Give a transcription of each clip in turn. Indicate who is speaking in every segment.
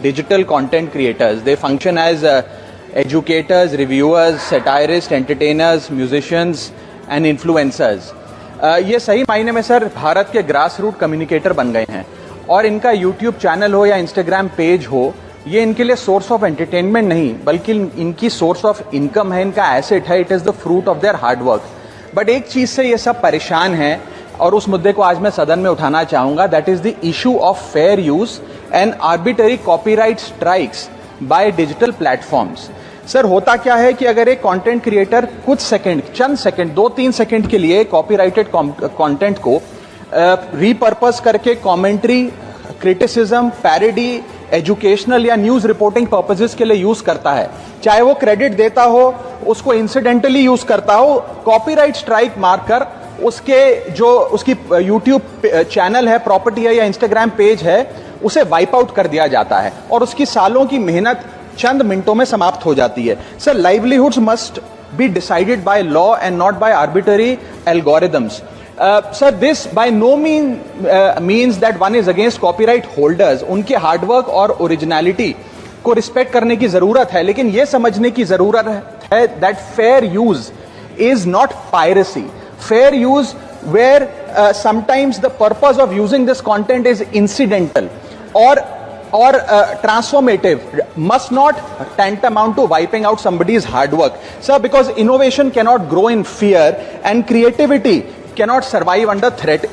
Speaker 1: digital content creators. They function as educators, reviewers, satirists, entertainers, musicians and influencers. ये सही मायने में sir Bharat के ग्रास रूट कम्युनिकेटर बन गए हैं और इनका यूट्यूब चैनल हो या इंस्टाग्राम पेज हो, ये इनके लिए सोर्स ऑफ एंटरटेनमेंट नहीं बल्कि इनकी सोर्स ऑफ इनकम है, इनका एसेट है. It is the fruit of their hard work. But एक चीज़ से ये सब परेशान हैं और उस मुद्दे को आज मैं सदन में उठाना चाहूँगा. That is the issue of fair use and arbitrary copyright strikes by digital platforms. Sir होता क्या है कि अगर एक कंटेंट क्रिएटर कुछ सेकंड, चंद सेकंड, 2-3 सेकंड के लिए कॉपीराइटेड कंटेंट को रीपर्पस करके कमेंट्री, क्रिटिसिज्म, पैरोडी, एजुकेशनल या न्यूज रिपोर्टिंग पर्पसेस के लिए यूज करता है, चाहे वो क्रेडिट देता हो, उसको इंसिडेंटली यूज करता हो, कॉपीराइट स्ट्राइक मारकर उसकी यूट्यूब चैनल है, प्रॉपर्टी है या इंस्टाग्राम पेज है, उसे वाइप आउट कर दिया जाता है और उसकी सालों की मेहनत चंद मिनटों में समाप्त हो जाती है. Sir livelihoods must be decided by law and not by arbitrary algorithms. Sir, this by no means that one is against copyright holders. उनके हार्डवर्क और ओरिजिनलिटी को रिस्पेक्ट करने की जरूरत है, लेकिन ये समझने की जरूरत है that fair use is not piracy. Fair use where sometimes the purpose of using this content is incidental or transformative must not tantamount to wiping out somebody's hard work. Sir, because innovation cannot grow in fear and creativity cannot survive under threat.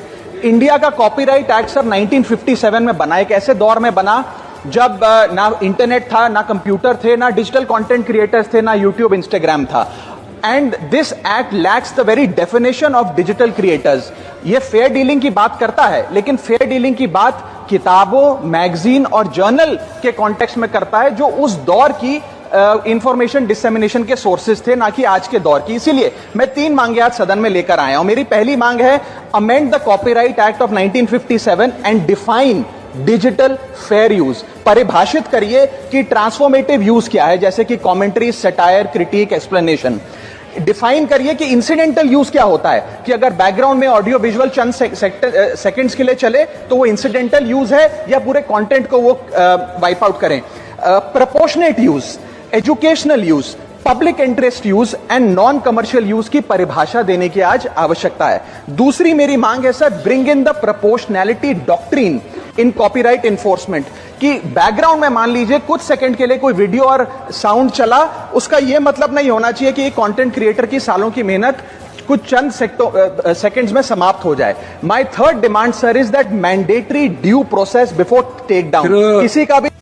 Speaker 1: India का copyright act sir 1957 में बना. एक ऐसे दौर में बना जब ना इंटरनेट था, ना कंप्यूटर थे, ना डिजिटल कंटेंट क्रिएटर्स थे, ना यूट्यूब, इंस्टाग्राम था. And this act lakhs the very definition of digital creators. ये फेयर डीलिंग की बात करता है, लेकिन फेयर डीलिंग की बात किताबों, मैगजीन और जर्नल के कॉन्टेक्स्ट में करता है, जो उस दौर की इंफॉर्मेशन डिसेमिनेशन के सोर्सेज थे, ना कि आज के दौर की. इसीलिए मैं 3 मांगे आज सदन में लेकर आया हूं. मेरी पहली मांग है, amend the copyright act of 1957 and define digital fair use. परिभाषित करिए कि ट्रांसफॉर्मेटिव यूज क्या है, जैसे कि commentary, satire, critic, explanation. Define करिए कि इंसिडेंटल यूज क्या होता है, कि अगर बैकग्राउंड में ऑडियो विजुअल चंद सेकंड्स के लिए चले तो वो इंसिडेंटल यूज है या पूरे कंटेंट को वो वाइप आउट करें. Proportionate use, educational use, public interest use and non commercial use की परिभाषा देने की आज आवश्यकता है. दूसरी मेरी मांग है sir, bring in the proportionality doctrine in copyright enforcement. कि बैकग्राउंड में मान लीजिए कुछ सेकंड के लिए कोई वीडियो और साउंड चला, उसका यह मतलब नहीं होना चाहिए कि कंटेंट क्रिएटर की सालों की मेहनत कुछ चंद सेकंड्स में समाप्त हो जाए. My third demand sir is that mandatory due process before take down. किसी का भी